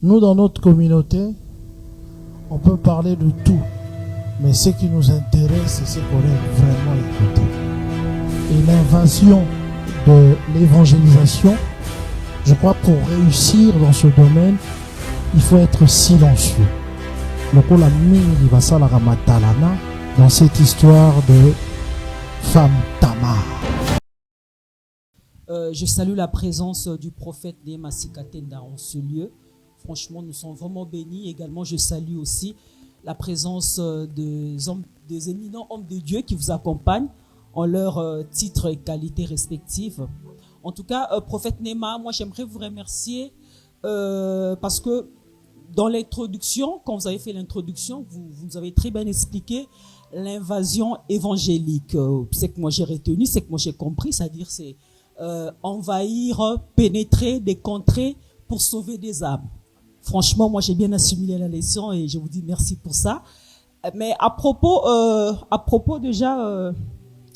Nous, dans notre communauté, on peut parler de tout. Mais ce qui nous intéresse, c'est ce qu'on est vraiment écouté. Et l'invasion de l'évangélisation, je crois pour réussir dans ce domaine, il faut être silencieux. Lokola mingi basala ramatalana dans cette histoire de femme Tamar. Je salue la présence du prophète Néma Sikatenda en ce lieu. Franchement, nous sommes vraiment bénis. Également, je salue aussi la présence des éminents hommes de Dieu qui vous accompagnent en leurs titres et qualités respectives. En tout cas, prophète Néma, moi j'aimerais vous remercier parce que dans l'introduction, quand vous avez fait l'introduction, vous nous avez très bien expliqué l'invasion évangélique. C'est que moi j'ai retenu, c'est que moi j'ai compris, c'est-à-dire c'est envahir, pénétrer des contrées pour sauver des âmes. Franchement, moi j'ai bien assimilé la leçon et je vous dis merci pour ça. Mais à propos déjà,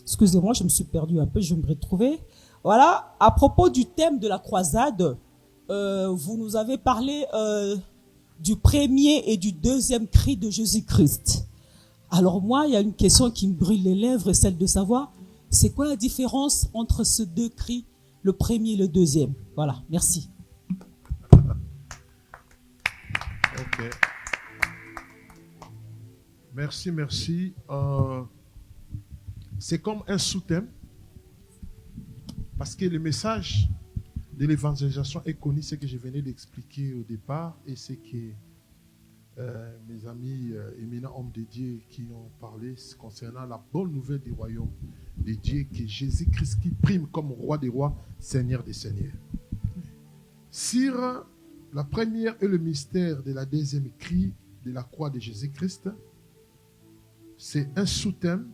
excusez-moi, je me suis perdu un peu, je vais me retrouver. Voilà, à propos du thème de la croisade, vous nous avez parlé du premier et du deuxième cri de Jésus-Christ. Alors moi, il y a une question qui me brûle les lèvres, celle de savoir, c'est quoi la différence entre ces deux cris, le premier et le deuxième? Voilà, merci. Ok. Merci. C'est comme un sous-thème, parce que le message de l'évangélisation est connu, ce que je venais d'expliquer au départ, et c'est que mes amis éminents hommes de Dieu qui ont parlé concernant la bonne nouvelle du royaume de Dieu, que Jésus-Christ qui prime comme roi des rois, Seigneur des seigneurs. Sur la première et le mystère de la deuxième cri de la croix de Jésus-Christ, c'est un sous-thème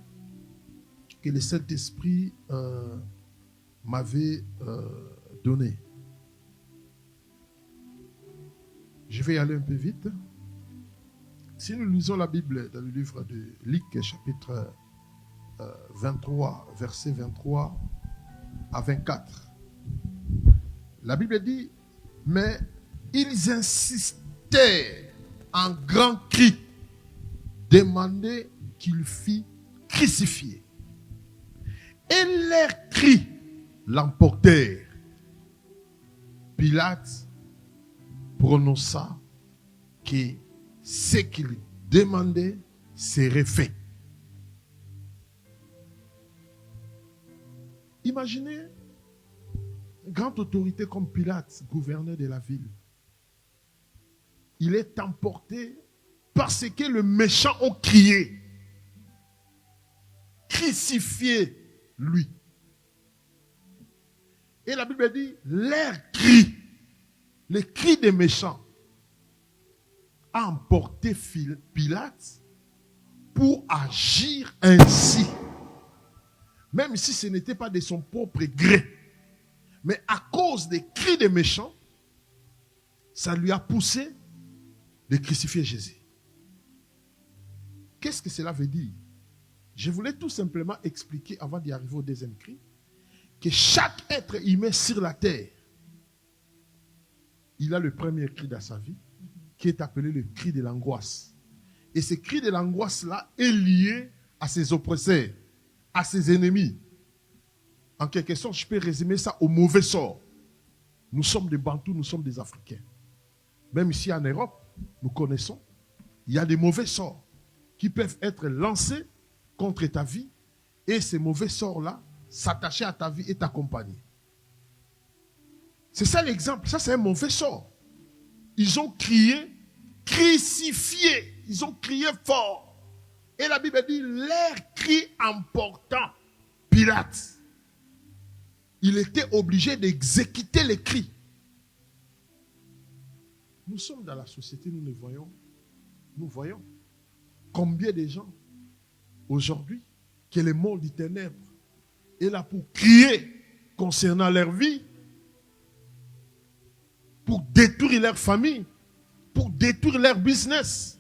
que le Saint-Esprit m'avait donné. Je vais y aller un peu vite. Si nous lisons la Bible dans le livre de Luc, chapitre 23, versets 23 à 24, la Bible dit, mais ils insistaient en grand cri, demandaient qu'il fût crucifié. Et leurs cris l'emportèrent. Pilate prononça que ce qu'il demandait serait fait. Imaginez une grande autorité comme Pilate, gouverneur de la ville. Il est emporté parce que le méchant a crié. Crucifiez-lui. Et la Bible dit, leur cri, le cri des méchants, a emporté Pilate pour agir ainsi. Même si ce n'était pas de son propre gré. Mais à cause des cris des méchants, ça lui a poussé de crucifier Jésus. Qu'est-ce que cela veut dire? Je voulais tout simplement expliquer, avant d'y arriver au deuxième cri, que chaque être humain sur la terre, il a le premier cri dans sa vie, qui est appelé le cri de l'angoisse. Et ce cri de l'angoisse-là est lié à ses oppresseurs, à ses ennemis. En quelque sorte, je peux résumer ça au mauvais sort. Nous sommes des Bantous, nous sommes des Africains. Même ici en Europe, nous connaissons, il y a des mauvais sorts qui peuvent être lancés contre ta vie, et ces mauvais sorts-là s'attacher à ta vie et t'accompagner. C'est ça l'exemple. Ça, c'est un mauvais sort. Ils ont crié, crucifié. Ils ont crié fort. Et la Bible dit, leur cri emportant Pilate. Il était obligé d'exécuter les cris. Nous sommes dans la société, nous voyons combien de gens aujourd'hui que le monde des ténèbres est là pour crier concernant leur vie, pour détruire leur famille, pour détruire leur business.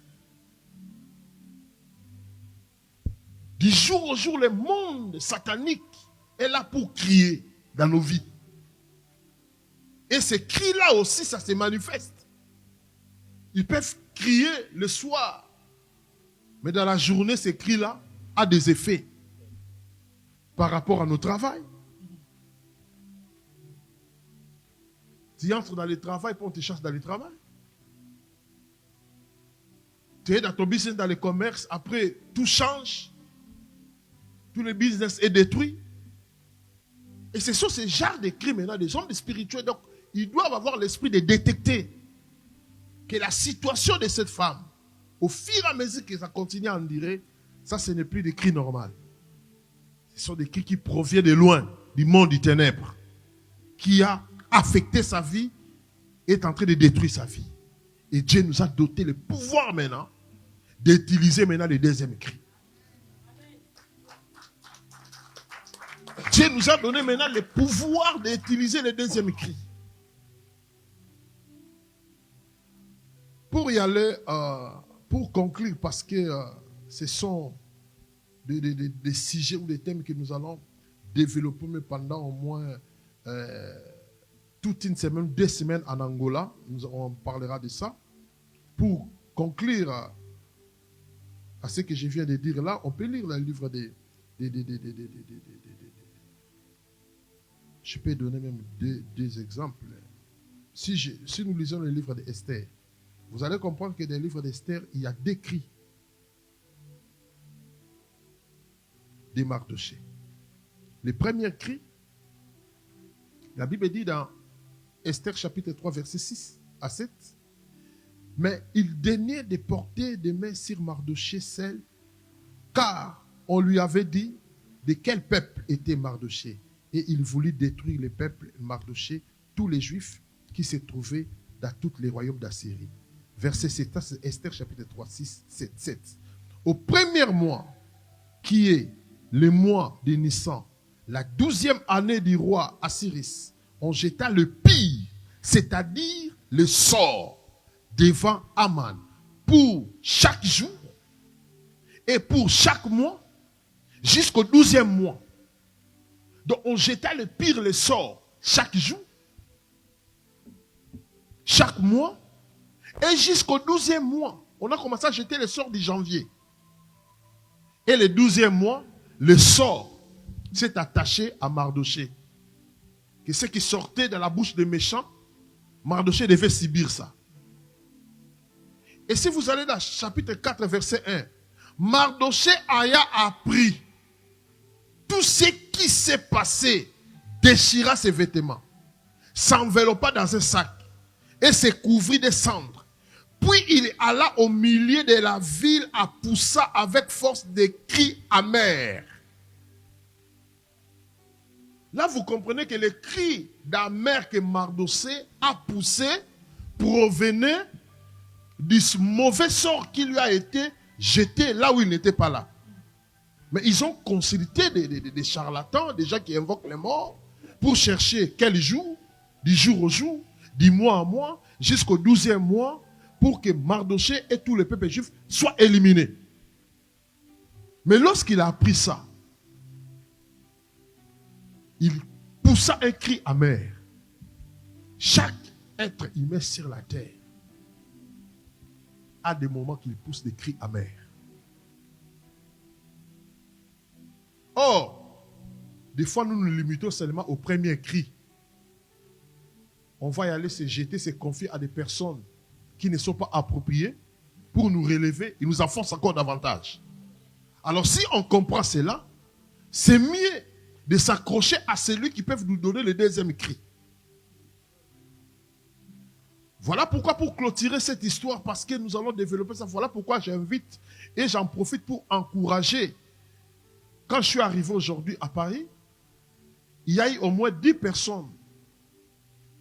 Du jour au jour, le monde satanique est là pour crier dans nos vies. Et ces cris-là aussi, ça se manifeste. Ils peuvent crier le soir. Mais dans la journée, ces cris-là ont des effets par rapport à nos travail. Tu entres dans le travail, puis on te chasse dans le travail. Tu es dans ton business, dans le commerce, après tout change. Tout le business est détruit. Et c'est sur ce genre de cris maintenant, des hommes spirituels. Donc, ils doivent avoir l'esprit de détecter que la situation de cette femme, au fur et à mesure que ça continue à en dire, ça, ce n'est plus des cris normaux. Ce sont des cris qui proviennent de loin, du monde du ténèbre, qui a affecté sa vie et est en train de détruire sa vie. Et Dieu nous a doté le pouvoir maintenant d'utiliser maintenant le deuxième cri. Dieu nous a donné maintenant le pouvoir d'utiliser le deuxième cri. Pour y aller, pour conclure, parce que ce sont des sujets ou des thèmes que nous allons développer pendant au moins toute une semaine, 2 semaines en Angola. On parlera de ça. Pour conclure à ce que je viens de dire là, on peut lire le livre je peux donner même deux exemples. Si nous lisons le livre d'Esther, vous allez comprendre que dans le livre d'Esther, il y a des cris de Mardochée. Le premier cri, la Bible dit dans Esther chapitre 3, verset 6 à 7, mais il daignait de porter des mains sur Mardochée seul, car on lui avait dit de quel peuple était Mardochée. Et il voulut détruire le peuple Mardochée, tous les Juifs qui se trouvaient dans tous les royaumes d'Assyrie. Verset 7, c'est Esther chapitre 3, 6, 7. Au premier mois, qui est le mois de Nissan, la 12e année du roi Assyris, on jeta le pire, c'est-à-dire le sort, devant Aman, pour chaque jour et pour chaque mois, jusqu'au 12e mois. Donc on jeta le pire, le sort, chaque jour, chaque mois, et jusqu'au 12e mois. On a commencé à jeter le sort du janvier. Et le 12e mois, le sort s'est attaché à Mardochée. Que ce qui sortait de la bouche des méchants, Mardochée devait subir ça. Et si vous allez dans chapitre 4, verset 1, Mardochée aya appris tout ce qui s'est passé, déchira ses vêtements, s'enveloppa dans un sac et se couvrit de cendres. Puis il alla au milieu de la ville à poussa avec force des cris amers. Là, vous comprenez que les cris d'amer que Mardochée a poussé provenaient du mauvais sort qui lui a été jeté là où il n'était pas là. Mais ils ont consulté des charlatans, des gens qui invoquent les morts, pour chercher quel jour, du jour au jour, du mois à mois, jusqu'au 12e mois, pour que Mardochée et tous les peuples juifs soient éliminés. Mais lorsqu'il a appris ça, il poussa un cri amer. Chaque être humain sur la terre a des moments qu'il pousse des cris amers. Or, des fois nous nous limitons seulement au premier cri. On va y aller se jeter, se confier à des personnes qui ne sont pas appropriées pour nous relever et nous enfoncer encore davantage. Alors si on comprend cela, c'est mieux de s'accrocher à celui qui peut nous donner le deuxième cri. Voilà pourquoi, pour clôturer cette histoire, parce que nous allons développer ça, voilà pourquoi j'invite et j'en profite pour encourager. Quand je suis arrivé aujourd'hui à Paris, il y a eu au moins 10 personnes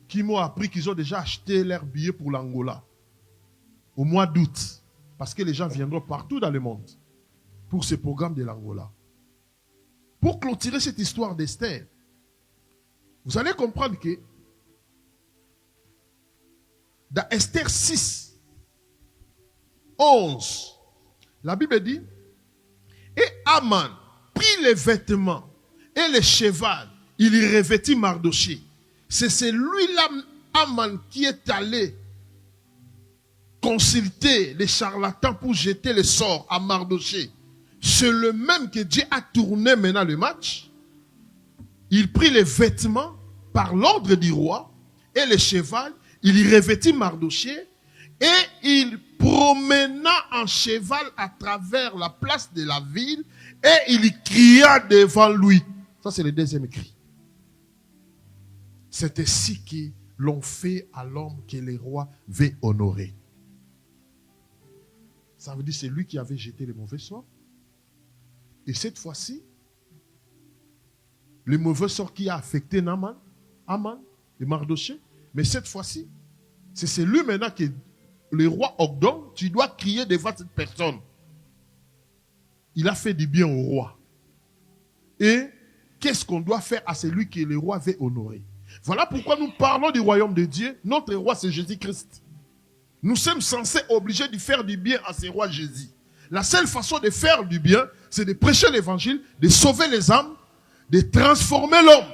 qui m'ont appris qu'ils ont déjà acheté leur billet pour l'Angola au mois d'août. Parce que les gens viendront partout dans le monde pour ce programme de l'Angola. Pour clôturer cette histoire d'Esther, vous allez comprendre que dans Esther 6, 11, la Bible dit, et Aman prit les vêtements et les cheval, il y revêtit Mardochée. C'est celui-là, Aman, qui est allé consulté les charlatans pour jeter le sort à Mardochée, c'est le même que Dieu a tourné maintenant le match. Il prit les vêtements par l'ordre du roi et le cheval, il y revêtit Mardochée et il promena en cheval à travers la place de la ville et il cria devant lui. Ça, c'est le deuxième cri. C'est ainsi qu'ils l'ont fait à l'homme que le roi veut honorer. Ça veut dire que c'est lui qui avait jeté le mauvais sort. Et cette fois-ci, le mauvais sort qui a affecté Aman, et Mardochée, mais cette fois-ci, c'est celui maintenant que le roi ordonne, tu dois crier devant cette personne. Il a fait du bien au roi. Et qu'est-ce qu'on doit faire à celui que le roi veut honorer? Voilà pourquoi nous parlons du royaume de Dieu. Notre roi, c'est Jésus-Christ. Nous sommes censés obligés de faire du bien à ce roi Jésus. La seule façon de faire du bien, c'est de prêcher l'évangile, de sauver les âmes, de transformer l'homme.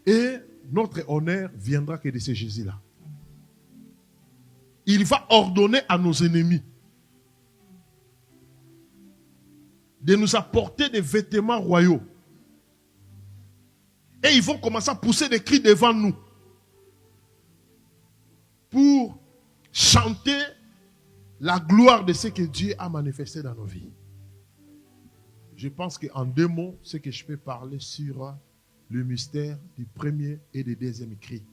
Et notre honneur viendra que de ce Jésus-là. Il va ordonner à nos ennemis de nous apporter des vêtements royaux. Et ils vont commencer à pousser des cris devant nous pour chanter la gloire de ce que Dieu a manifesté dans nos vies. Je pense qu'en 2 mots, c'est que je peux parler sur le mystère du premier et du deuxième cri.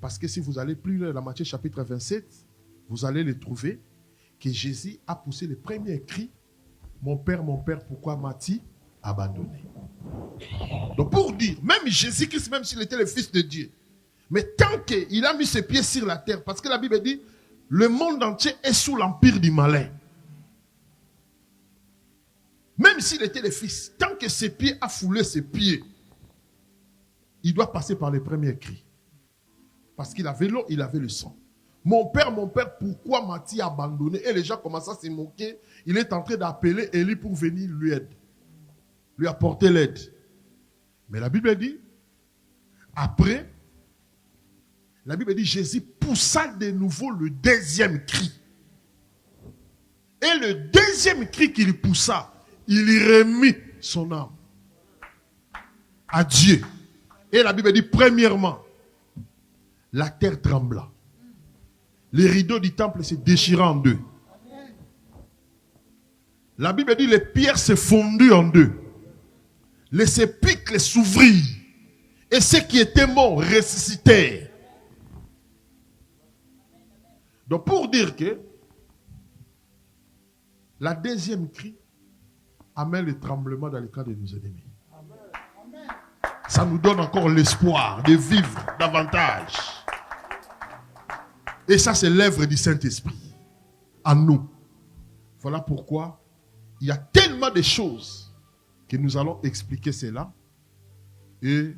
Parce que si vous allez plus loin dans Matthieu chapitre 27, vous allez le trouver que Jésus a poussé le premier cri. Mon Père, pourquoi m'as-tu abandonné? Donc pour dire, même Jésus-Christ, même s'il était le Fils de Dieu, mais tant qu'il a mis ses pieds sur la terre, parce que la Bible dit, le monde entier est sous l'empire du malin. Même s'il était le Fils, tant que ses pieds a foulé ses pieds, il doit passer par les premiers cris. Parce qu'il avait l'eau, il avait le sang. Mon Père, pourquoi m'as-tu abandonné? Et les gens commencent à se moquer. Il est en train d'appeler Élie pour venir lui apporter l'aide. Mais la Bible dit, après, la Bible dit, Jésus poussa de nouveau le deuxième cri. Et le deuxième cri qu'il poussa, il y remit son âme à Dieu. Et la Bible dit, premièrement, la terre trembla. Les rideaux du temple se déchiraient en deux. La Bible dit, les pierres se fondirent en deux. Les sépulcres s'ouvrirent. Et ceux qui étaient morts ressuscitèrent. Donc pour dire que la deuxième cri amène le tremblement dans le cas de nos ennemis. Ça nous donne encore l'espoir de vivre davantage. Et ça, c'est l'œuvre du Saint-Esprit en nous. Voilà pourquoi il y a tellement de choses que nous allons expliquer cela. Et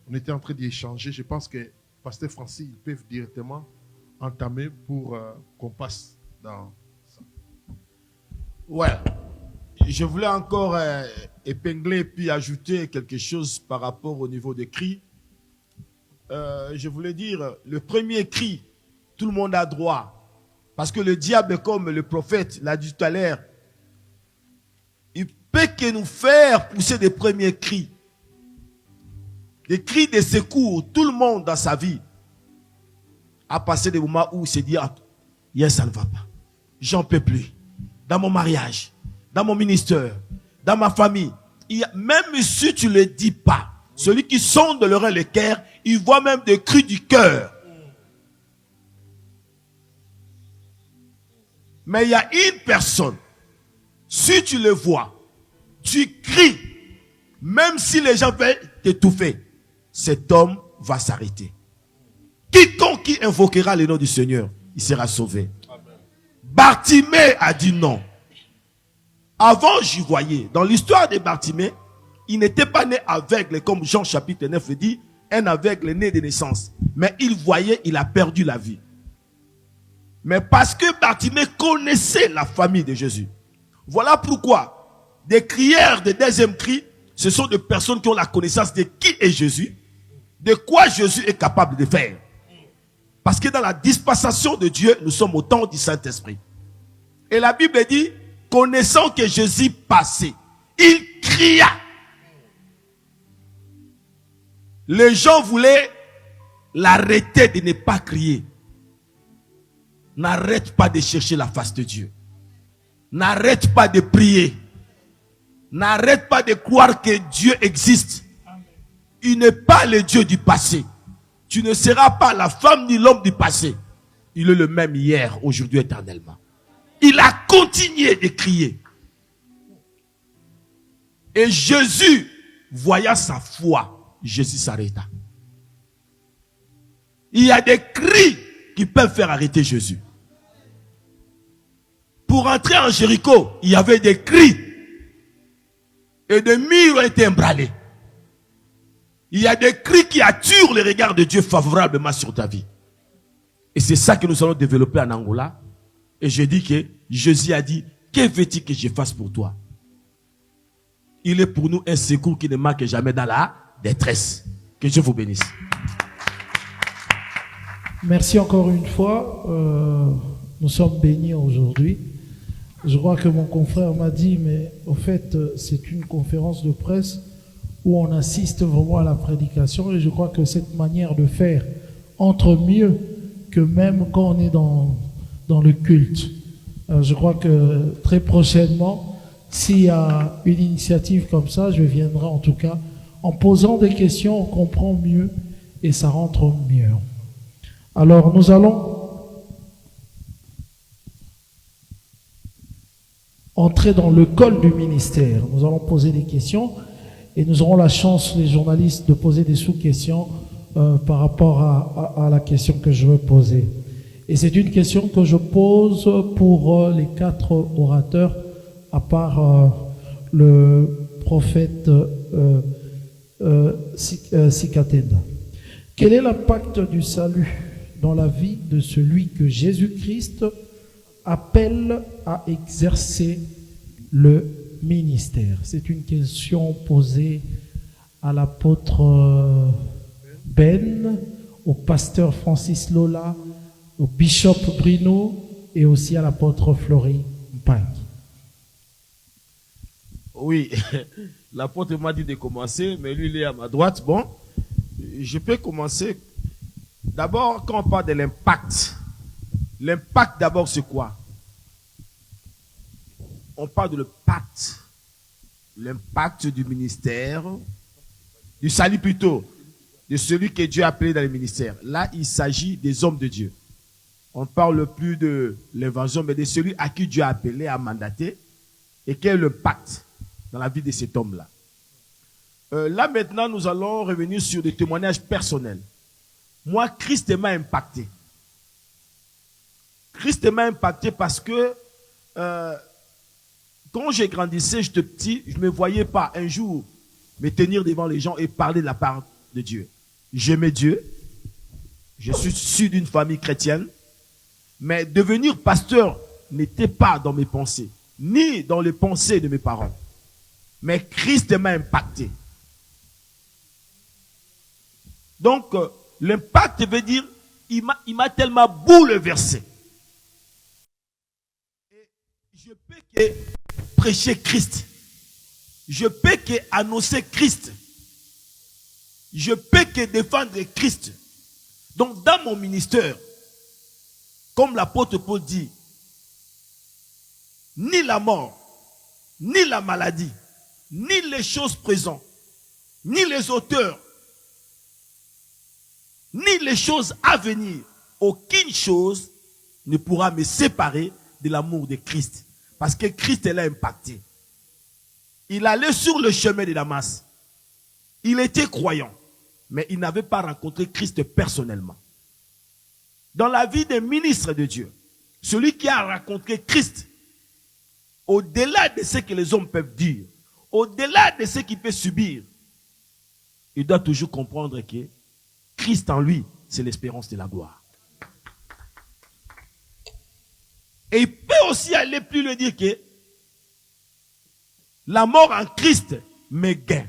on était en train d'y échanger. Je pense que Pasteur Francis, ils peuvent directement entamer pour qu'on passe dans ça. Ouais. Je voulais encore épingler puis ajouter quelque chose par rapport au niveau des cris. Je voulais dire, le premier cri, tout le monde a droit. Parce que le diable, comme le prophète l'a dit tout à l'heure, il peut que nous faire pousser des premiers cris. Des cris de secours. Tout le monde dans sa vie a passé des moments où il s'est dit, ah, yes, ça ne va pas. J'en peux plus. Dans mon mariage, dans mon ministère, dans ma famille. Même si tu ne le dis pas, celui qui sonde l'oreille et le cœur, il voit même des cris du cœur. Mais il y a une personne, si tu le vois, tu cries, même si les gens veulent t'étouffer, cet homme va s'arrêter. Quiconque qui invoquera le nom du Seigneur, il sera sauvé. Bartimée a dit non. Avant, j'y voyais. Dans l'histoire de Bartimée, il n'était pas né aveugle, comme Jean chapitre 9 le dit, un aveugle né de naissance. Mais il voyait, il a perdu la vie. Mais parce que Bartimée connaissait la famille de Jésus. Voilà pourquoi des crières de deuxième cri Ce sont des personnes qui ont la connaissance de qui est Jésus, de quoi Jésus est capable de faire. Parce que dans la dispensation de Dieu, nous sommes au temps du Saint-Esprit. Et la Bible dit, connaissant que Jésus passait, il cria. Les gens voulaient l'arrêter de ne pas crier. N'arrête pas de chercher la face de Dieu. N'arrête pas de prier. N'arrête pas de croire que Dieu existe. Il n'est pas le Dieu du passé. Tu ne seras pas la femme ni l'homme du passé. Il est le même hier, aujourd'hui, éternellement. Il a continué de crier. Et Jésus, voyant sa foi, Jésus s'arrêta. Il y a des cris qui peuvent faire arrêter Jésus. Pour entrer en Jéricho, il y avait des cris. Et des murs ont été embranlés. Il y a des cris qui attirent le regard de Dieu favorablement sur ta vie. Et c'est ça que nous allons développer en Angola. Et je dis que Jésus a dit, que veux-tu que je fasse pour toi? Il est pour nous un secours qui ne manque jamais dans la détresse. Que Dieu vous bénisse. Merci encore une fois. Nous sommes bénis aujourd'hui. Je crois que mon confrère m'a dit, mais au fait, c'est une conférence de presse où on assiste vraiment à la prédication. Et je crois que cette manière de faire entre mieux que même quand on est dans le culte. Je crois que très prochainement, s'il y a une initiative comme ça, je viendrai en tout cas. En posant des questions, on comprend mieux et ça rentre mieux. Alors, nous allons entrer dans le col du ministère. Nous allons poser des questions et nous aurons la chance, les journalistes, de poser des sous-questions par rapport à la question que je veux poser. Et c'est une question que je pose pour les 4 orateurs, à part le prophète Sikatenda. Quel est l'impact du salut dans la vie de celui que Jésus-Christ appelle à exercer le ministère? C'est une question posée à l'apôtre Ben, au pasteur Francis Lola, au bishop Bruno et aussi à l'apôtre Florie Mpang. Oui, l'apôtre m'a dit de commencer, mais lui, il est à ma droite. Bon, je peux commencer. D'abord, quand on parle de l'impact, l'impact d'abord c'est quoi? On parle de l'impact du ministère, du salut plutôt, de celui que Dieu a appelé dans le ministère. Là, il s'agit des hommes de Dieu. On ne parle plus de l'évangile, mais de celui à qui Dieu a appelé, a mandaté, et quel est l'impact dans la vie de cet homme-là. Là, maintenant, nous allons revenir sur des témoignages personnels. Moi, Christ m'a impacté. Christ m'a impacté parce que quand j'ai grandissé, j'étais petit, je ne me voyais pas un jour me tenir devant les gens et parler de la part de Dieu. J'aimais Dieu. Je suis issu d'une famille chrétienne. Mais devenir pasteur n'était pas dans mes pensées, ni dans les pensées de mes parents. Mais Christ m'a impacté. Donc, l'impact veut dire, il m'a tellement bouleversé. Et je peux que prêcher Christ. Je peux que annoncer Christ. Je peux que défendre Christ. Donc, dans mon ministère, comme l'apôtre Paul dit, ni la mort, ni la maladie, ni les choses présentes, ni les auteurs, ni les choses à venir, aucune chose ne pourra me séparer de l'amour de Christ. Parce que Christ l'a impacté. Il allait sur le chemin de Damas. Il était croyant, mais il n'avait pas rencontré Christ personnellement. Dans la vie des ministres de Dieu, celui qui a rencontré Christ, au-delà de ce que les hommes peuvent dire, au-delà de ce qu'il peut subir, il doit toujours comprendre que Christ en lui, c'est l'espérance de la gloire. Et il peut aussi aller plus loin, dire que la mort en Christ mes gains.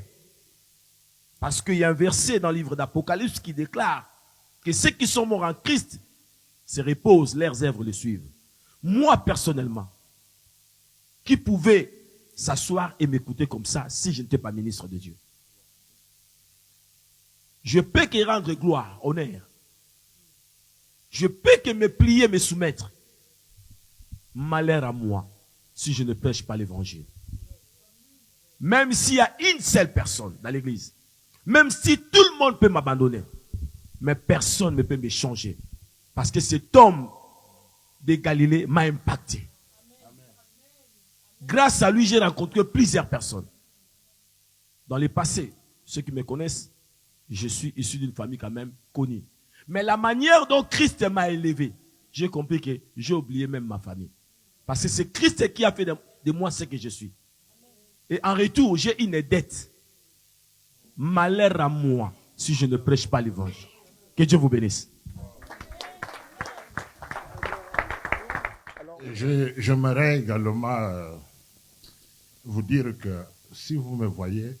Parce qu'il y a un verset dans le livre d'Apocalypse qui déclare que ceux qui sont morts en Christ se reposent, leurs œuvres les suivent. Moi, personnellement, qui pouvait s'asseoir et m'écouter comme ça si je n'étais pas ministre de Dieu? Je peux que rendre gloire, honneur. Je peux que me plier, me soumettre. Malheur à moi si je ne prêche pas l'évangile. Même s'il y a une seule personne dans l'église, même si tout le monde peut m'abandonner, mais personne ne peut me changer. Parce que cet homme de Galilée m'a impacté. Grâce à lui, j'ai rencontré plusieurs personnes. Dans le passé, ceux qui me connaissent, je suis issu d'une famille quand même connue. Mais la manière dont Christ m'a élevé, j'ai compris que j'ai oublié même ma famille. Parce que c'est Christ qui a fait de moi ce que je suis. Et en retour, j'ai une dette. Malheur à moi si je ne prêche pas l'évangile. Que Dieu vous bénisse. J'aimerais également vous dire que si vous me voyez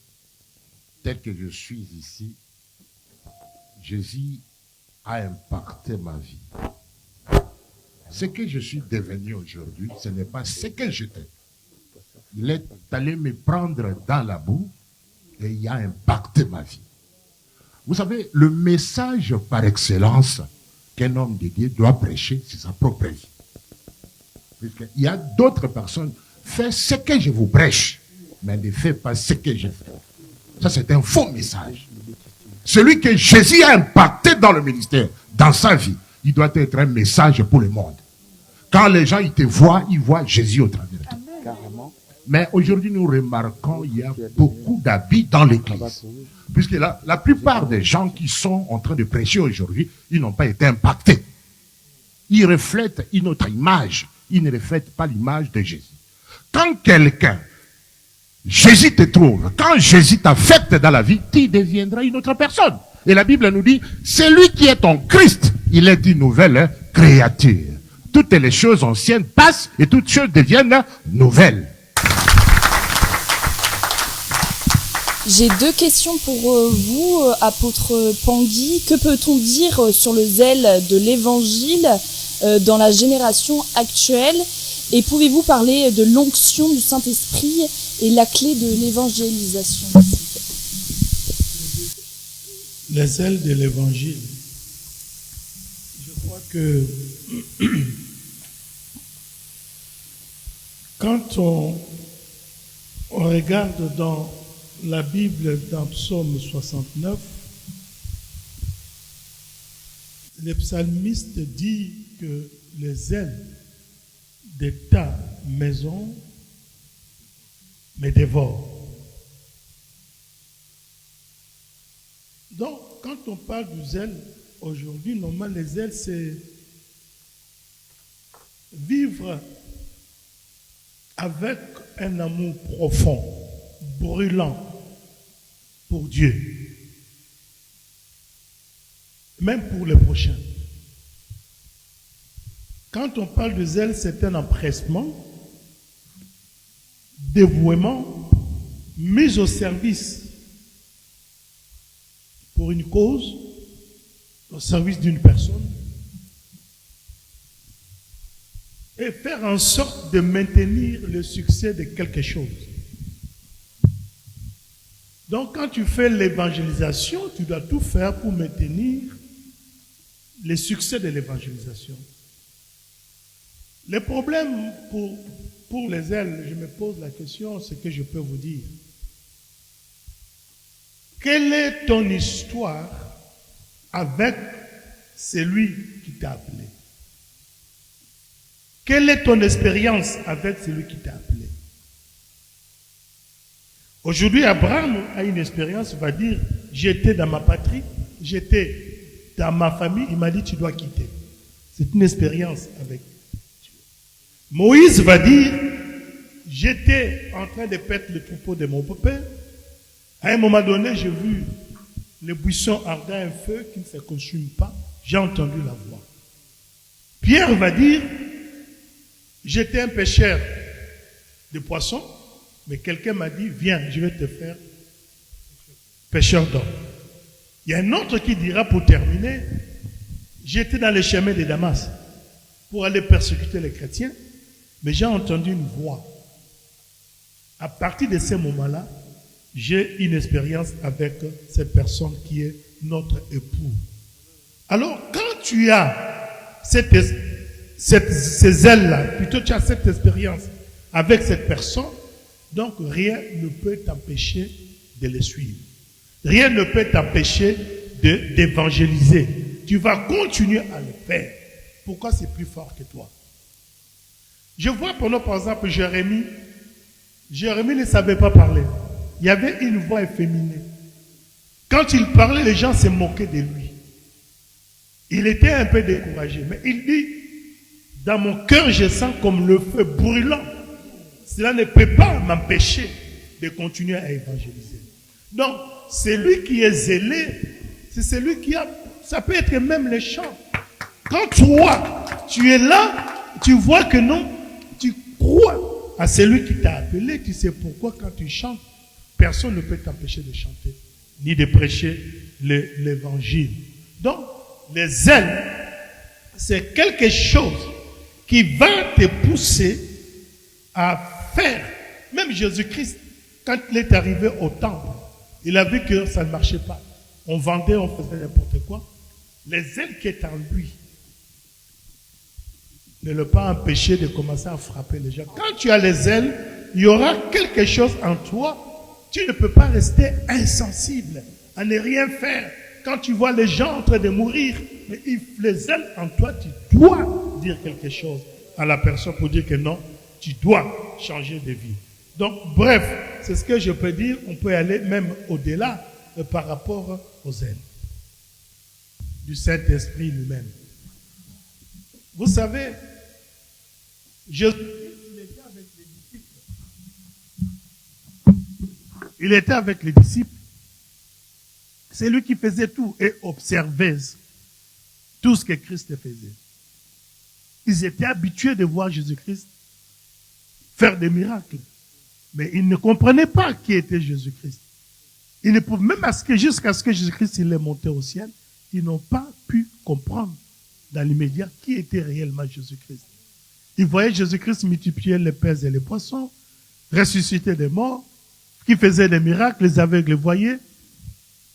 tel que je suis ici, Jésus a impacté ma vie. Ce que je suis devenu aujourd'hui, ce n'est pas ce que j'étais. Il est allé me prendre dans la boue et il a impacté ma vie. Vous savez, le message par excellence qu'un homme de Dieu doit prêcher, c'est sa propre vie. Il y a d'autres personnes, faites ce que je vous prêche, mais ne faites pas ce que je fais. Ça, c'est un faux message. Celui que Jésus a impacté dans le ministère, dans sa vie, il doit être un message pour le monde. Quand les gens ils te voient, ils voient Jésus au travers de toi. Mais aujourd'hui, nous remarquons qu'il y a beaucoup d'habits dans l'église. Puisque la plupart des gens qui sont en train de prêcher aujourd'hui, ils n'ont pas été impactés. Ils reflètent une autre image. Ils ne reflètent pas l'image de Jésus. Quand quelqu'un, Jésus te trouve, quand Jésus t'affecte dans la vie, tu deviendras une autre personne. Et la Bible nous dit, celui qui est en Christ, il est une nouvelle créature. Toutes les choses anciennes passent et toutes choses deviennent nouvelles. J'ai deux questions pour vous, apôtre Pangui. Que peut-on dire sur le zèle de l'évangile dans la génération actuelle? Et pouvez-vous parler de l'onction du Saint-Esprit et la clé de l'évangélisation? Le zèle de l'évangile. Je crois que quand on regarde dans la Bible, dans Psaume 69, le psalmiste dit que le zèle de ta maison me dévore. Donc, quand on parle du zèle, aujourd'hui, normalement, le zèle, c'est vivre avec un amour profond, brûlant pour Dieu, même pour les prochains. Quand on parle de zèle, c'est un empressement, dévouement, mise au service pour une cause, au service d'une personne, et faire en sorte de maintenir le succès de quelque chose. Donc, quand tu fais l'évangélisation, tu dois tout faire pour maintenir le succès de l'évangélisation. Le problème pour les ailes, je me pose la question, c'est que je peux vous dire. Quelle est ton histoire avec celui qui t'a appelé? Quelle est ton expérience avec celui qui t'a appelé? Aujourd'hui, Abraham a une expérience, il va dire, j'étais dans ma patrie, j'étais dans ma famille, il m'a dit, tu dois quitter. C'est une expérience avec Dieu. Moïse va dire, j'étais en train de perdre le troupeau de mon papa. À un moment donné, j'ai vu le buisson ardent un feu qui ne se consume pas. J'ai entendu la voix. Pierre va dire, j'étais un pêcheur de poissons, mais quelqu'un m'a dit, viens, je vais te faire pêcheur d'hommes. Il y a un autre qui dira, pour terminer, j'étais dans les chemins de Damas pour aller persécuter les chrétiens, mais j'ai entendu une voix. À partir de ce moment-là, j'ai une expérience avec cette personne qui est notre époux. Alors, quand tu as ces ailes-là, plutôt tu as cette expérience avec cette personne, donc rien ne peut t'empêcher de les suivre. Rien ne peut t'empêcher d'évangéliser. Tu vas continuer à le faire. Pourquoi c'est plus fort que toi? Je vois pendant, par exemple, Jérémie. Jérémie ne savait pas parler. Il y avait une voix efféminée. Quand il parlait, les gens se moquaient de lui. Il était un peu découragé. Mais il dit, dans mon cœur, je sens comme le feu brûlant. Cela ne peut pas m'empêcher de continuer à évangéliser. Donc, c'est lui qui est zélé. C'est celui qui a... Ça peut être même les chants. Quand toi, tu es là, tu vois que non, tu crois à celui qui t'a appelé. Tu sais pourquoi quand tu chantes, personne ne peut t'empêcher de chanter, ni de prêcher l'évangile. Donc, les ailes, c'est quelque chose qui va te pousser à faire. Même Jésus-Christ, quand il est arrivé au temple, il a vu que ça ne marchait pas. On vendait, on faisait n'importe quoi. Les ailes qui étaient en lui ne l'ont pas empêché de commencer à frapper les gens. Quand tu as les ailes, il y aura quelque chose en toi. Tu ne peux pas rester insensible à ne rien faire. Quand tu vois les gens en train de mourir, mais les ailes en toi, tu dois dire quelque chose à la personne pour dire que non, tu dois changer de vie. Donc, bref, c'est ce que je peux dire. On peut aller même au-delà par rapport aux ailes du Saint-Esprit lui-même. Vous savez, Jésus, il était avec les disciples. C'est lui qui faisait tout et observait tout ce que Christ faisait. Ils étaient habitués de voir Jésus-Christ faire des miracles. Mais ils ne comprenaient pas qui était Jésus-Christ. Ils ne pouvaient, même jusqu'à ce que Jésus-Christ il est monté au ciel, ils n'ont pas pu comprendre dans l'immédiat qui était réellement Jésus-Christ. Ils voyaient Jésus-Christ multiplier les pains et les poissons, ressusciter des morts, qui faisait des miracles, les aveugles les voyaient.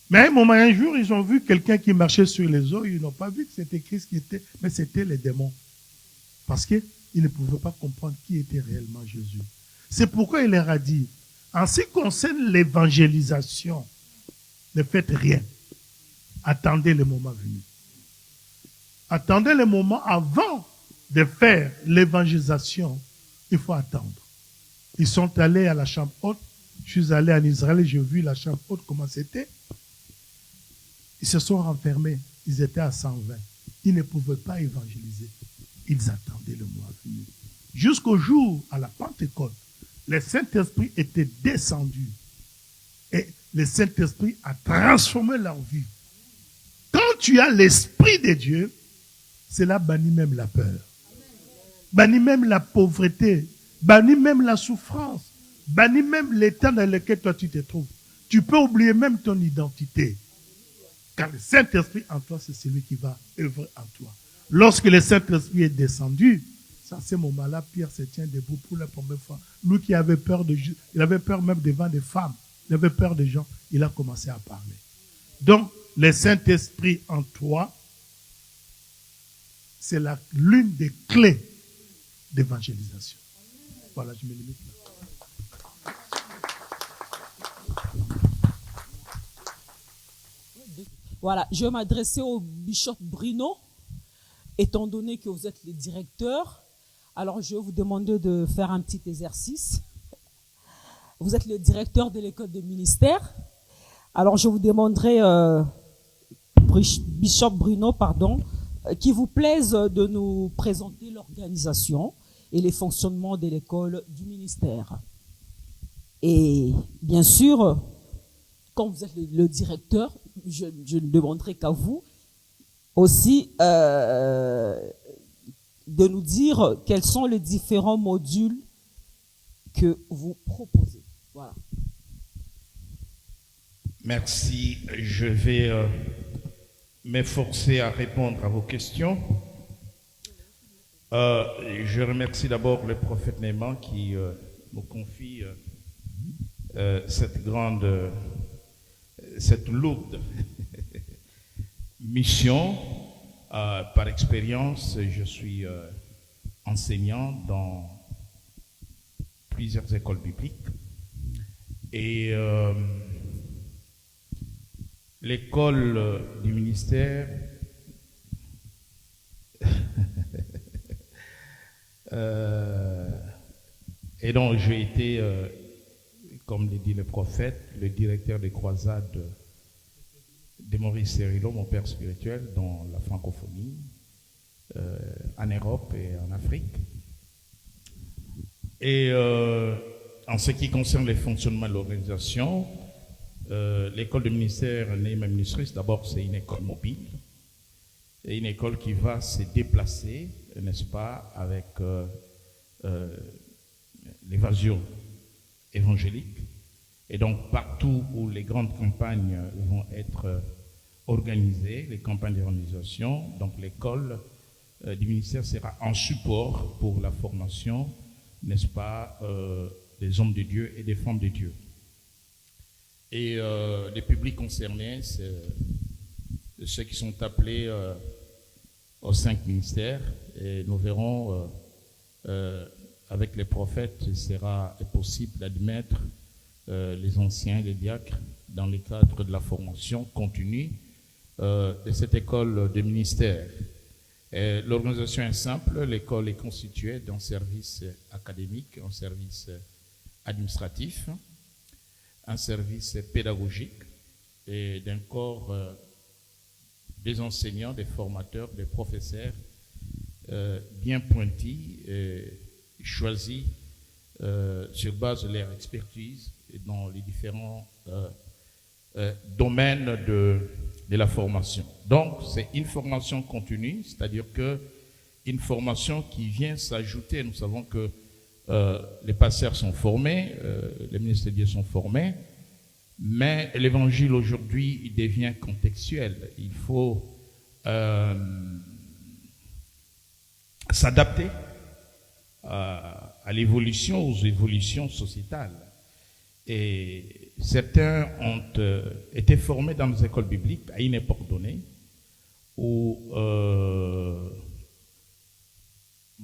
Mais à un moment, un jour, ils ont vu quelqu'un qui marchait sur les eaux, ils n'ont pas vu que c'était Christ qui était, mais c'était les démons. Parce qu'ils ne pouvaient pas comprendre qui était réellement Jésus. C'est pourquoi il leur a dit, en ce qui concerne l'évangélisation, ne faites rien. Attendez le moment venu. Attendez le moment avant de faire l'évangélisation. Il faut attendre. Ils sont allés à la chambre haute. Je suis allé en Israël et j'ai vu la chambre haute, comment c'était. Ils se sont renfermés. Ils étaient à 120. Ils ne pouvaient pas évangéliser. Ils attendaient le mois venu. Jusqu'au jour, à la Pentecôte, le Saint-Esprit était descendu. Et le Saint-Esprit a transformé leur vie. Quand tu as l'Esprit de Dieu, cela bannit même la peur. Bannit même la pauvreté. Bannit même la souffrance. Bannit même l'état dans lequel toi tu te trouves. Tu peux oublier même ton identité. Car le Saint-Esprit en toi, c'est celui qui va œuvrer en toi. Lorsque le Saint-Esprit est descendu, à ce moment-là, Pierre se tient debout pour la première fois. Lui qui avait peur il avait peur même devant des femmes. Il avait peur des gens. Il a commencé à parler. Donc, le Saint-Esprit en toi, c'est l'une des clés d'évangélisation. Voilà, je me limite là. Voilà, je vais m'adresser au bishop Bruno. Étant donné que vous êtes le directeur, alors je vais vous demander de faire un petit exercice. Vous êtes le directeur de l'école de ministère. Alors je vous demanderai, bishop Bruno, qu'il vous plaise de nous présenter l'organisation et les fonctionnements de l'école du ministère. Et bien sûr, quand vous êtes le directeur, je ne demanderai qu'à vous aussi de nous dire quels sont les différents modules que vous proposez. Voilà. Merci. Je vais m'efforcer à répondre à vos questions. Je remercie d'abord le prophète Néman qui me confie cette lourde mission. Par expérience, je suis enseignant dans plusieurs écoles bibliques et l'école du ministère et donc j'ai été, comme le dit le prophète, le directeur des croisades de Maurice Cérillo, mon père spirituel, dans la francophonie, en Europe et en Afrique. Et en ce qui concerne les fonctionnements de l'organisation, l'école de ministère Neema Ministries, d'abord c'est une école mobile, et une école qui va se déplacer, n'est-ce pas, avec l'évasion évangélique. Et donc partout où les grandes campagnes vont être organisées, les campagnes d'évangélisation, donc l'école du ministère sera en support pour la formation, n'est-ce pas, des hommes de Dieu et des femmes de Dieu. Et les publics concernés, c'est ceux qui sont appelés aux 5 ministères. Et nous verrons avec les prophètes, il sera possible d'admettre les anciens, les diacres, dans le cadre de la formation continue de cette école de ministère. L'organisation est simple, l'école est constituée d'un service académique, un service administratif, un service pédagogique et d'un corps des enseignants, des formateurs, des professeurs bien pointis et choisis sur base de leur expertise dans les différents domaines de la formation. Donc, c'est une formation continue, c'est-à-dire que une formation qui vient s'ajouter. Nous savons que les pasteurs sont formés, les ministres de Dieu sont formés, mais l'évangile aujourd'hui, il devient contextuel. Il faut s'adapter à l'évolution, aux évolutions sociétales. Et certains ont été formés dans les écoles bibliques à une époque donnée où,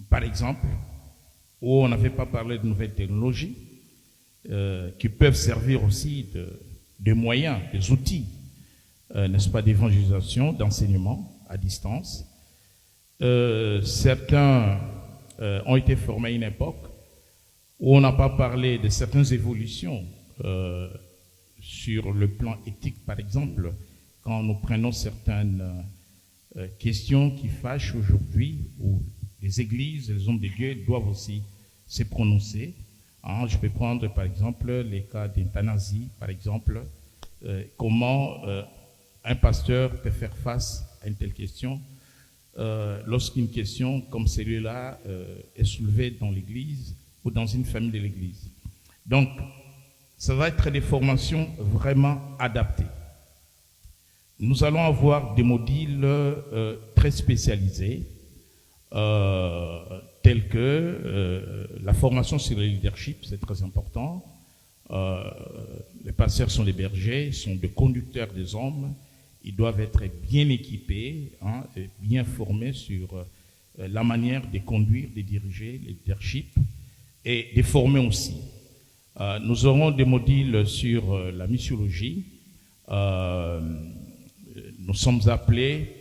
par exemple, où on n'avait pas parlé de nouvelles technologies qui peuvent servir aussi de moyens, des outils, n'est-ce pas, d'évangélisation, d'enseignement à distance. Certains ont été formés à une époque où on n'a pas parlé de certaines évolutions sur le plan éthique, par exemple, quand nous prenons certaines questions qui fâchent aujourd'hui, où les églises, les hommes de Dieu doivent aussi se prononcer. Je peux prendre, par exemple, les cas d'euthanasie, par exemple, comment un pasteur peut faire face à une telle question lorsqu'une question comme celle-là est soulevée dans l'église ou dans une famille de l'église. Donc, ça va être des formations vraiment adaptées. Nous allons avoir des modules très spécialisés, tels que la formation sur le leadership, c'est très important. Les pasteurs sont des bergers, sont des conducteurs des hommes. Ils doivent être bien équipés, et bien formés sur la manière de conduire, de diriger, le leadership, et de former aussi. Nous aurons des modules sur la missiologie. Nous sommes appelés,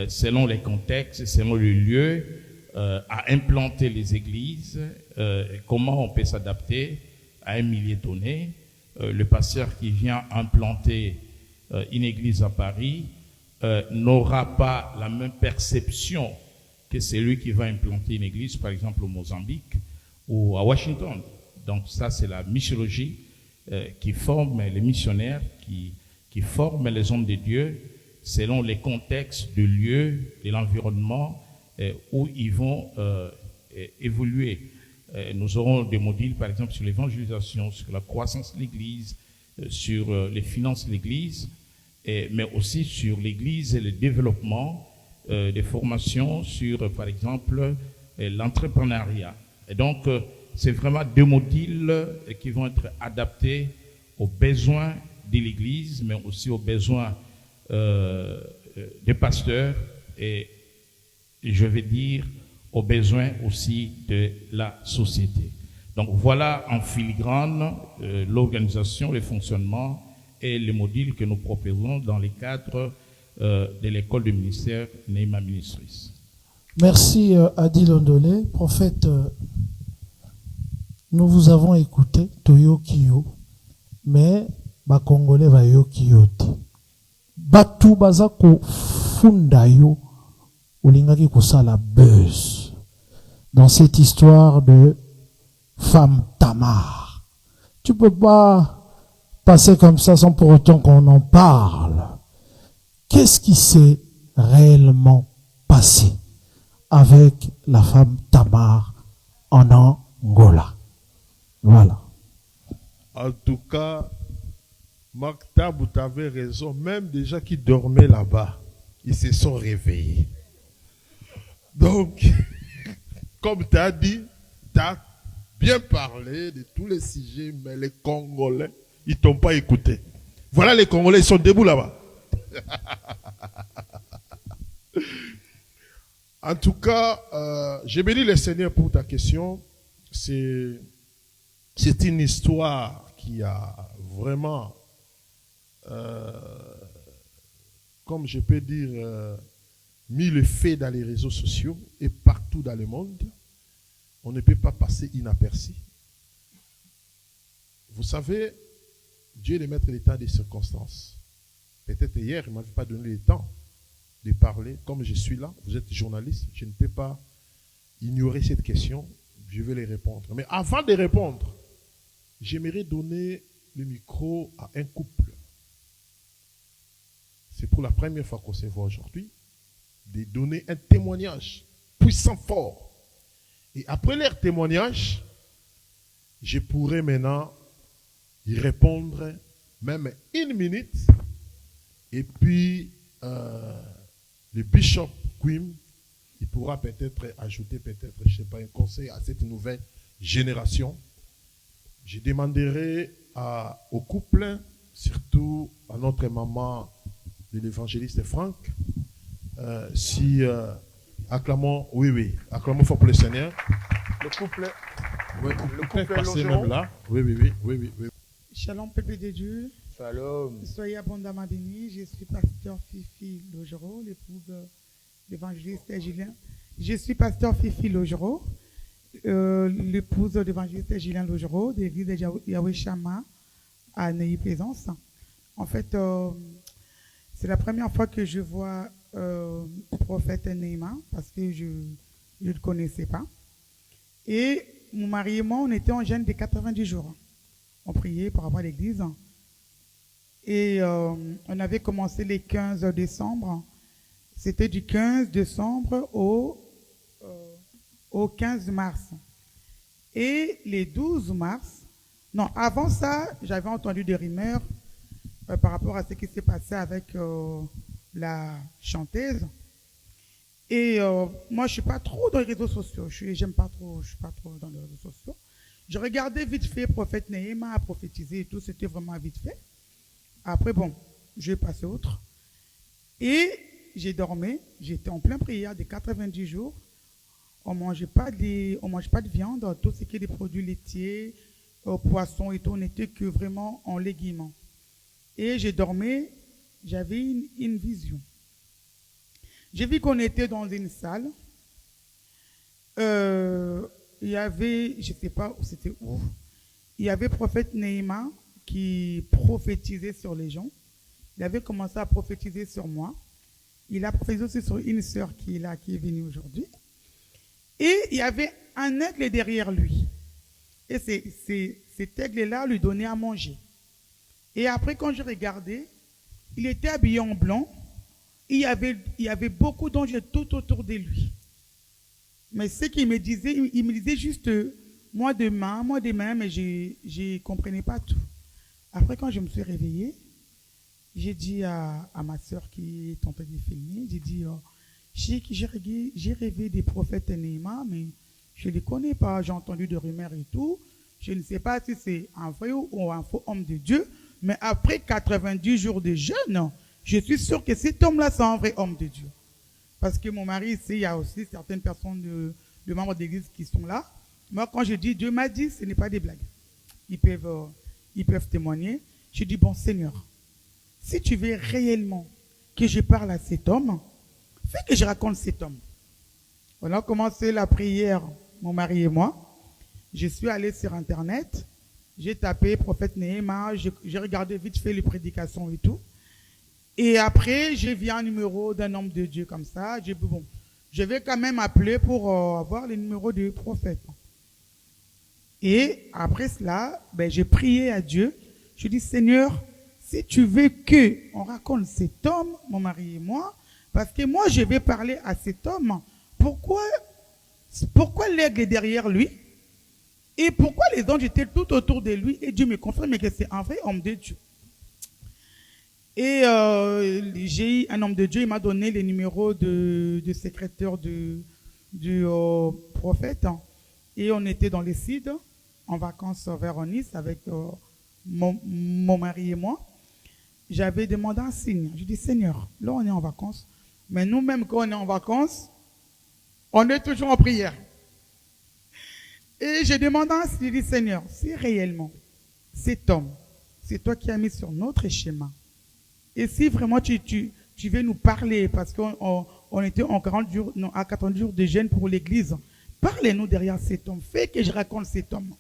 selon les contextes, selon le lieu, à implanter les églises, comment on peut s'adapter à un milieu donné. Le pasteur qui vient implanter une église à Paris n'aura pas la même perception que celui qui va implanter une église, par exemple au Mozambique ou à Washington. Donc ça, c'est la missiologie qui forme les missionnaires, qui forme les hommes de Dieu selon les contextes du lieu, de l'environnement où ils vont évoluer. Nous aurons des modules, par exemple, sur l'évangélisation, sur la croissance de l'Église, sur les finances de l'Église, mais aussi sur l'Église et le développement des formations sur, par exemple, l'entrepreneuriat. Et donc, c'est vraiment 2 modules qui vont être adaptés aux besoins de l'Église, mais aussi aux besoins des pasteurs et je vais dire aux besoins aussi de la société. Donc voilà en filigrane l'organisation, le fonctionnement et les modules que nous proposons dans les cadres de l'école du ministère Neema Ministries. Merci Adil Ondolé. Prophète, nous vous avons écouté, Toyokiyo, mais ba Congolais va yokiyo te. Batu bazako fundayo ulingaki kusala buzz dans cette histoire de femme Tamar. Tu peux pas passer comme ça sans pour autant qu'on en parle. Qu'est-ce qui s'est réellement passé avec la femme Tamar en Angola? Voilà. En tout cas, Marc Tabou, tu avais raison. Même des gens qui dormaient là-bas, ils se sont réveillés. Donc, comme tu as dit, tu as bien parlé de tous les sujets, mais les Congolais, ils t'ont pas écouté. Voilà, les Congolais, ils sont debout là-bas. En tout cas, je bénis le Seigneur pour ta question. C'est une histoire qui a vraiment, comme je peux dire, mis le fait dans les réseaux sociaux et partout dans le monde. On ne peut pas passer inaperçu. Vous savez, Dieu est le maître des temps et des circonstances. Peut-être hier, il ne m'avait pas donné le temps de parler. Comme je suis là, vous êtes journaliste, je ne peux pas ignorer cette question. Je vais les répondre. Mais avant de répondre, j'aimerais donner le micro à un couple. C'est pour la première fois qu'on se voit aujourd'hui, de donner un témoignage puissant, fort. Et après leur témoignage, je pourrais maintenant y répondre même 1 minute. Et puis, le bishop Quim, il pourra peut-être ajouter, peut-être, je ne sais pas, un conseil à cette nouvelle génération. Je demanderai au couple, surtout à notre maman de l'évangéliste Franck, si acclamons, oui, acclamons fort pour le Seigneur. Le couple, oui, le couple passer même là. Oui. Shalom, peuple de Dieu. Shalom. Soyez abondamment bénis. Je suis pasteur Fifi Logero, l'épouse de l'évangéliste Julien. Je suis pasteur Fifi Logero, l'épouse de l'évangéliste Julien Logero, de l'église de Yahweh Shama à Neuilly-Plaisance. En fait, c'est la première fois que je vois prophète Neema parce que je ne le connaissais pas. Et mon mari et moi, on était en jeûne de 90 jours. On priait par rapport à l'église. Et on avait commencé le 15 décembre. C'était du 15 décembre au 15 mars. Et les 12 mars, non, avant ça, j'avais entendu des rumeurs par rapport à ce qui s'est passé avec la chanteuse. Et moi, je ne suis pas trop dans les réseaux sociaux. Je ne suis pas trop dans les réseaux sociaux. Je regardais vite fait, prophète Neema a prophétisé et tout, c'était vraiment vite fait. Après, bon, je vais passer autre. Et j'ai dormi, j'étais en pleine prière des 90 jours. On ne mange pas de viande, tout ce qui est des produits laitiers, poissons et tout, on n'était que vraiment en légumes. Et j'ai dormi, j'avais une vision. J'ai vu qu'on était dans une salle. Il y avait, je ne sais pas où c'était où, il y avait prophète Neema qui prophétisait sur les gens. Il avait commencé à prophétiser sur moi. Il a prophétisé aussi sur une sœur qui est là, qui est venue aujourd'hui. Et il y avait un aigle derrière lui. Et cet aigle-là lui donnait à manger. Et après, quand je regardais, il était habillé en blanc. Il y avait beaucoup d'anges tout autour de lui. Mais ce qu'il me disait, il me disait juste moi demain, mais je ne comprenais pas tout. Après, quand je me suis réveillée, j'ai dit à ma soeur qui est en train de filmer, j'ai dit, j'ai rêvé des prophètes Néhéma, mais je ne les connais pas, j'ai entendu des rumeurs et tout. Je ne sais pas si c'est un vrai ou un faux homme de Dieu, mais après 90 jours de jeûne, je suis sûr que cet homme-là, c'est un vrai homme de Dieu. Parce que mon mari, ici, il y a aussi certaines personnes de membres d'église qui sont là. Moi, quand je dis Dieu m'a dit, ce n'est pas des blagues. Ils peuvent témoigner. Je dis, bon Seigneur, si tu veux réellement que je parle à cet homme, fais que je raconte cet homme. On a commencé la prière, mon mari et moi. Je suis allé sur Internet. J'ai tapé prophète Néhéma. J'ai regardé vite fait les prédications et tout. Et après, j'ai vu un numéro d'un homme de Dieu comme ça. J'ai dit, bon, je vais quand même appeler pour avoir le numéro du prophète. Et après cela, j'ai prié à Dieu. Je dis, Seigneur, si tu veux qu'on raconte cet homme, mon mari et moi, parce que moi, je vais parler à cet homme, pourquoi l'aigle est derrière lui? Et pourquoi les anges étaient tout autour de lui? Et Dieu me confirme que c'est un vrai homme de Dieu. Et j'ai eu un homme de Dieu, il m'a donné les numéros du secrétaire du prophète. Et on était dans les Cides, en vacances vers Nice, avec mon mari et moi. J'avais demandé un signe. Je dis, Seigneur, là on est en vacances, mais nous-mêmes quand on est en vacances, on est toujours en prière. Et j'ai demandé un signe. Je dis, Seigneur, si réellement cet homme, c'est toi qui as mis sur notre schéma, et si vraiment tu veux nous parler, parce qu'on était en 40 jours, non, à 40 jours de jeûne pour l'église, parlez-nous derrière cet homme, fais que je raconte cet homme.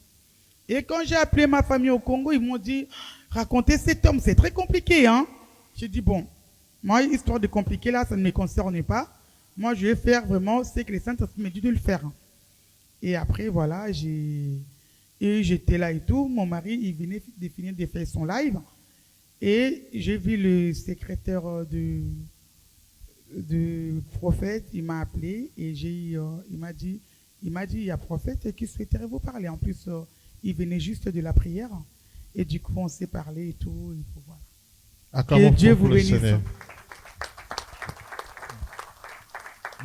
Et quand j'ai appelé ma famille au Congo, ils m'ont dit, raconter cet homme, c'est très compliqué, hein. J'ai dit, bon, moi, histoire de compliquer là, ça ne me concerne pas. Moi, je vais faire vraiment ce que les saints me dit de le faire. Et après, voilà, j'étais là et tout. Mon mari, il venait de finir de faire son live. Et j'ai vu le secrétaire du prophète, il m'a appelé et il m'a dit, il y a prophète qui souhaiterait vous parler. En plus, il venait juste de la prière. Et du coup, on s'est parlé et tout. Et voilà. Que Dieu vous bénisse.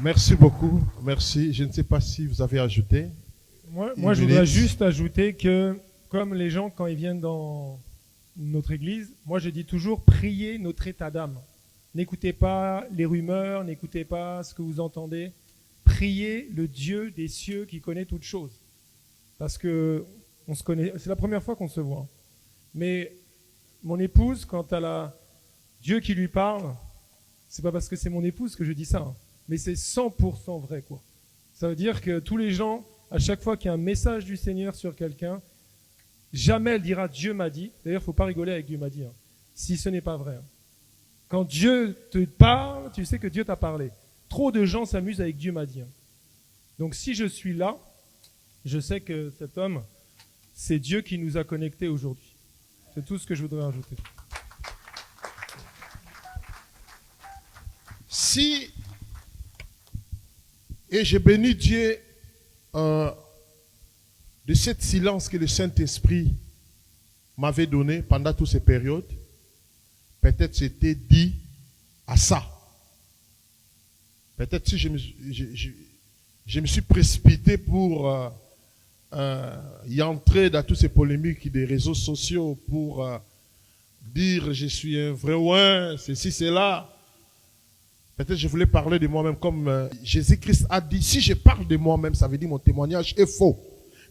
Merci beaucoup. Merci. Je ne sais pas si vous avez ajouté. Moi je voudrais juste ajouter que, comme les gens, quand ils viennent dans notre église, moi je dis toujours, priez notre état d'âme. N'écoutez pas les rumeurs, n'écoutez pas ce que vous entendez. Priez le Dieu des cieux qui connaît toutes choses. Parce que on se connaît, c'est la première fois qu'on se voit. Mais mon épouse, quand elle a Dieu qui lui parle, c'est pas parce que c'est mon épouse que je dis ça, hein, mais c'est 100% vrai, quoi. Ça veut dire que tous les gens, à chaque fois qu'il y a un message du Seigneur sur quelqu'un, jamais elle dira Dieu m'a dit. D'ailleurs, faut pas rigoler avec Dieu m'a dit, hein, si ce n'est pas vrai. Hein. Quand Dieu te parle, tu sais que Dieu t'a parlé. Trop de gens s'amusent avec Dieu m'a dit. Hein. Donc si je suis là, je sais que cet homme, c'est Dieu qui nous a connectés aujourd'hui. C'est tout ce que je voudrais ajouter. Si, et je bénis Dieu de cette silence que le Saint-Esprit m'avait donné pendant toutes ces périodes, peut-être c'était dit à ça. Peut-être si je me suis précipité pour y entrer dans toutes ces polémiques des réseaux sociaux pour dire je suis un vrai ouin, ceci, cela. Peut-être je voulais parler de moi-même comme Jésus-Christ a dit, si je parle de moi-même, ça veut dire mon témoignage est faux.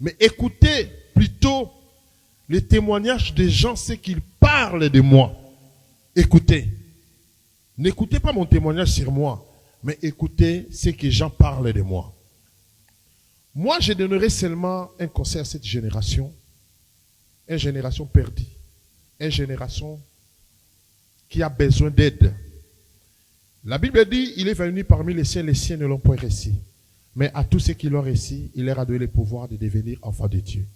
Mais écoutez plutôt les témoignages des gens, c'est qu'ils parlent de moi. Écoutez. N'écoutez pas mon témoignage sur moi, mais écoutez ce que les gens parlent de moi. Moi, je donnerai seulement un conseil à cette génération. Une génération perdue. Une génération qui a besoin d'aide. La Bible dit, il est venu parmi les siens ne l'ont pas reçu. Mais à tous ceux qui l'ont reçu, il leur a donné le pouvoir de devenir enfants de Dieu.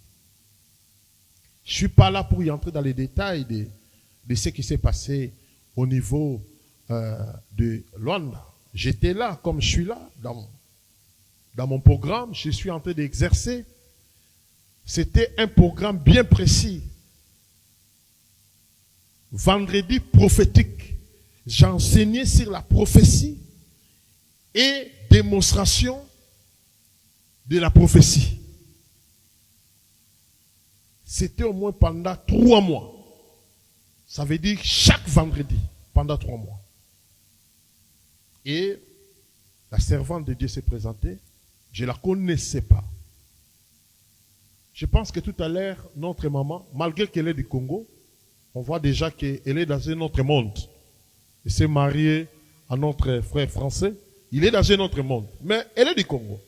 Je ne suis pas là pour y entrer dans les détails de ce qui s'est passé au niveau de Luanda. J'étais là, comme je suis là, dans mon programme, je suis en train d'exercer. C'était un programme bien précis. vendredi prophétique, j'ai enseigné sur la prophétie et démonstration de la prophétie. C'était au moins pendant 3 mois. Ça veut dire chaque vendredi, pendant 3 mois. Et la servante de Dieu s'est présentée. Je ne la connaissais pas. Je pense que tout à l'heure, notre maman, malgré qu'elle est du Congo, on voit déjà qu'elle est dans un autre monde. Elle s'est mariée à notre frère français. Il est dans un autre monde. Mais elle est du Congo.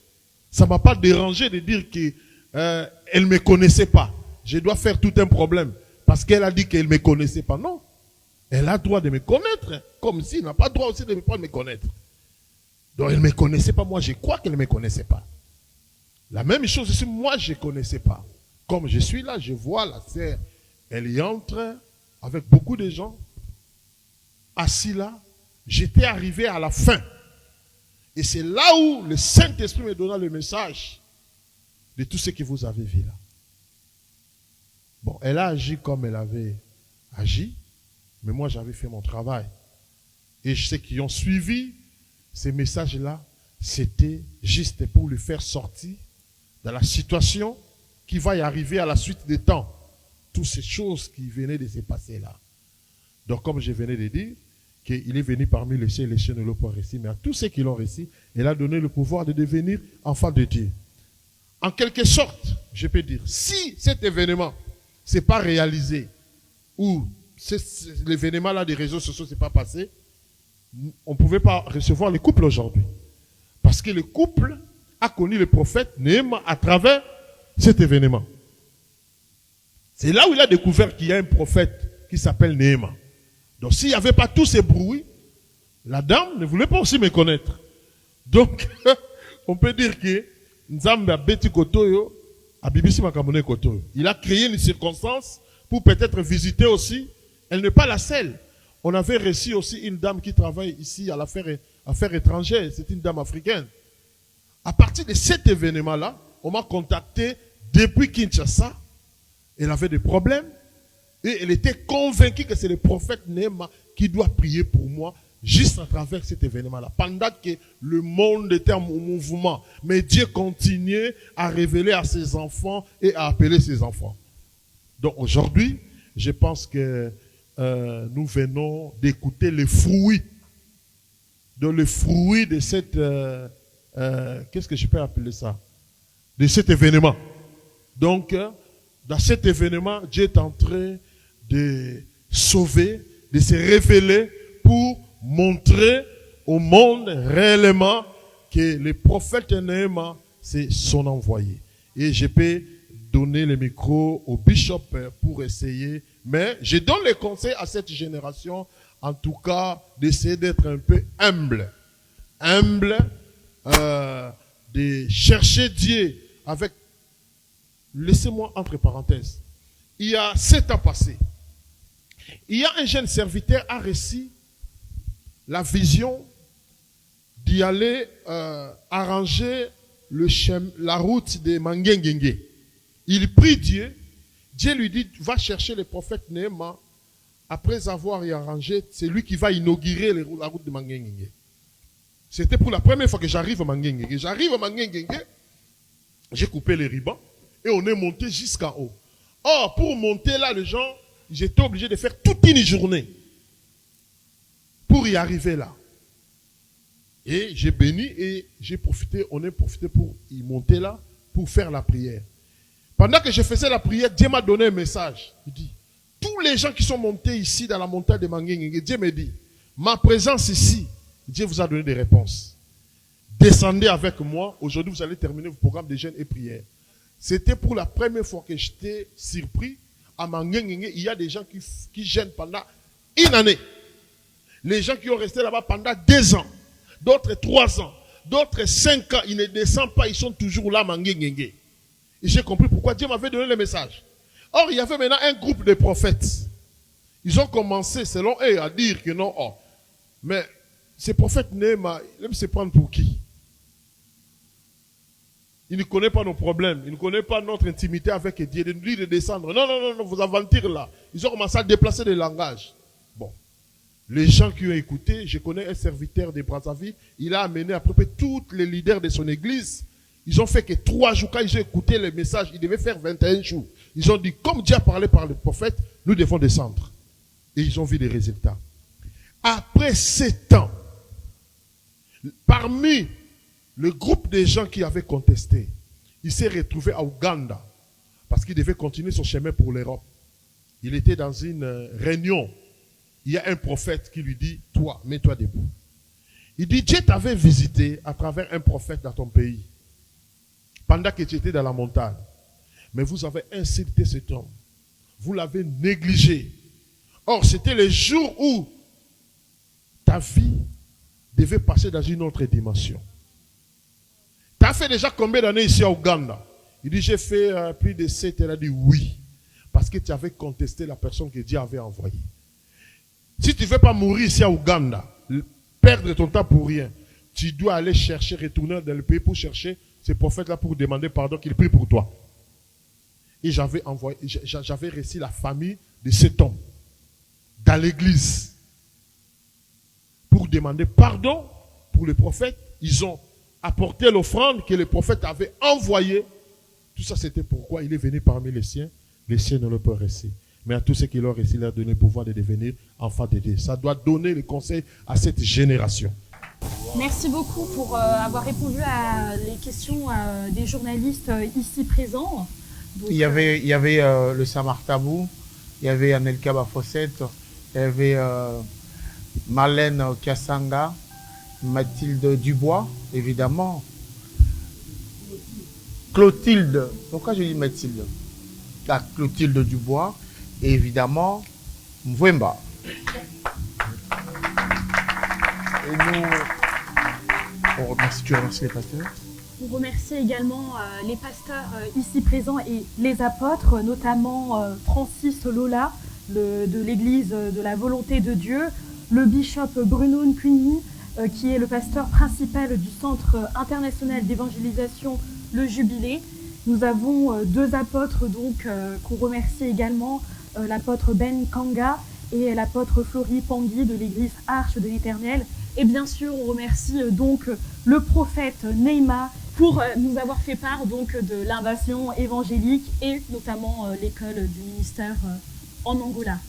Ça ne m'a pas dérangé de dire qu'elle ne me connaissait pas. Je dois faire tout un problème. Parce qu'elle a dit qu'elle ne me connaissait pas. Non. Elle a le droit de me connaître. Comme s'il n'a pas le droit aussi de ne pas me connaître. Donc elle ne me connaissait pas. Moi, je crois qu'elle ne me connaissait pas. La même chose ici, moi, je ne connaissais pas. Comme je suis là, je vois la sœur. Elle y entre avec beaucoup de gens. Assis là. J'étais arrivé à la fin. Et c'est là où le Saint-Esprit me donna le message de tout ce que vous avez vu là. Bon, elle a agi comme elle avait agi. Mais moi, j'avais fait mon travail. Et ceux qui ont suivi ces messages-là, c'était juste pour le faire sortir dans la situation qui va y arriver à la suite des temps. Toutes ces choses qui venaient de se passer là. Donc, comme je venais de dire, qu'il est venu parmi les cieux, les cieux ne l'ont pas réussi, mais à tous ceux qui l'ont réussi, il a donné le pouvoir de devenir enfant de Dieu. En quelque sorte, je peux dire, si cet événement n'est pas réalisé, ou l'événement-là des réseaux sociaux ne s'est pas passé, on ne pouvait pas recevoir le couple aujourd'hui. Parce que le couple a connu le prophète Néhéma à travers cet événement. C'est là où il a découvert qu'il y a un prophète qui s'appelle Néhéma. Donc s'il n'y avait pas tous ces bruits, la dame ne voulait pas aussi me connaître. Donc, on peut dire que Nzambe a beti kotoyo, a bibisi makamone kotoyo. Il a créé une circonstance pour peut-être visiter aussi. Elle n'est pas la seule. On avait reçu aussi une dame qui travaille ici à l'affaire étrangère. C'est une dame africaine. À partir de cet événement-là, on m'a contacté depuis Kinshasa. Elle avait des problèmes. Et elle était convaincue que c'est le prophète Néhéma qui doit prier pour moi juste à travers cet événement-là. Pendant que le monde était en mouvement. Mais Dieu continuait à révéler à ses enfants et à appeler ses enfants. Donc aujourd'hui, je pense que nous venons d'écouter les fruits. Le fruit de cette... qu'est-ce que je peux appeler ça? De cet événement. Donc, dans cet événement, Dieu est en train de sauver, de se révéler pour montrer au monde réellement que le prophète Néhéma, c'est son envoyé. Et je peux donner le micro au bishop pour essayer, mais je donne les conseils à cette génération, en tout cas, d'essayer d'être un peu humble. Humble, de chercher Dieu avec... Laissez-moi entre parenthèses. Il y a 7 ans passés, il y a un jeune serviteur a reçu la vision d'y aller arranger la route de Mangengengue. Il prie Dieu. Dieu lui dit, va chercher le prophète Néhéma. Après avoir y arrangé, c'est lui qui va inaugurer la route de Mangengengue. C'était pour la première fois que j'arrive à Mangengengue. J'arrive à Mangengengue, j'ai coupé les rubans et on est monté jusqu'en haut. Or, pour monter là, les gens, j'étais obligé de faire toute une journée pour y arriver là. Et j'ai béni et on a profité pour y monter là, pour faire la prière. Pendant que je faisais la prière, Dieu m'a donné un message. Il dit, tous les gens qui sont montés ici dans la montagne de Mangengengue, Dieu me dit, ma présence ici, Dieu vous a donné des réponses. Descendez avec moi. Aujourd'hui, vous allez terminer vos programmes de jeûne et prière. C'était pour la première fois que j'étais surpris. À Mangengengue, il y a des gens qui jeûnent pendant une année. Les gens qui ont resté là-bas pendant 2 ans. D'autres 3 ans. D'autres 5 ans. Ils ne descendent pas. Ils sont toujours là à Mangengengue. Et j'ai compris pourquoi Dieu m'avait donné le message. Or, il y avait maintenant un groupe de prophètes. Ils ont commencé, selon eux, à dire que non. Oh, mais ces prophètes Néhéma, il aime se prendre pour qui? Il ne connaît pas nos problèmes. Il ne connaît pas notre intimité avec Dieu. De nous dire de descendre. Non, non, non, non, vous aventir là. Ils ont commencé à déplacer le langage. Bon. Les gens qui ont écouté, je connais un serviteur de Brazzaville, il a amené à peu près tous les leaders de son église. Ils ont fait que 3 jours, quand ils ont écouté le message, ils devaient faire 21 jours. Ils ont dit, comme Dieu a parlé par le prophète, nous devons descendre. Et ils ont vu les résultats. Après 7 ans, parmi le groupe de gens qui avaient contesté, il s'est retrouvé à Ouganda parce qu'il devait continuer son chemin pour l'Europe. Il était dans une réunion. Il y a un prophète qui lui dit, toi, mets-toi debout. Il dit, Dieu t'avait visité à travers un prophète dans ton pays, pendant que tu étais dans la montagne. Mais vous avez insulté cet homme. Vous l'avez négligé. Or, c'était le jour où ta vie devait passer dans une autre dimension. Tu as fait déjà combien d'années ici à Ouganda? Il dit, j'ai fait plus de 7. Elle a dit oui. Parce que tu avais contesté la personne que Dieu avait envoyée. Si tu ne veux pas mourir ici à Ouganda, perdre ton temps pour rien, tu dois aller chercher, retourner dans le pays pour chercher ces prophètes-là pour demander pardon, qu'ils prient pour toi. Et j'avais reçu la famille de cet homme dans l'église pour demander pardon pour le prophète. Ils ont apporté l'offrande que le prophète avait envoyée. Tout ça, c'était pourquoi il est venu parmi les siens. Les siens ne l'ont pas reçu. Mais à tous ceux qui l'ont reçu, il leur a donné le pouvoir de devenir enfants de Dieu. Ça doit donner le conseil à cette génération. Merci beaucoup pour avoir répondu à les questions des journalistes ici présents. Donc, il y avait le Samartabou, il y avait Anelka Bafossette, il y avait Marlène Kassanga, Mathilde Dubois, évidemment. Clotilde, pourquoi je dis Mathilde? La Clotilde Dubois, et évidemment Mvwemba. Et nous, on remercie les pasteurs. On remercie également les pasteurs ici présents et les apôtres, notamment Francis Lola de l'église de la volonté de Dieu, le bishop Bruno Nkwini, qui est le pasteur principal du Centre international d'évangélisation Le Jubilé. Nous avons 2 apôtres donc qu'on remercie également, l'apôtre Ben Kanga et l'apôtre Flory Pangui de l'église Arche de l'Éternel. Et bien sûr, on remercie donc le prophète Neymar pour nous avoir fait part donc de l'invasion évangélique et notamment l'école du ministère en Angola.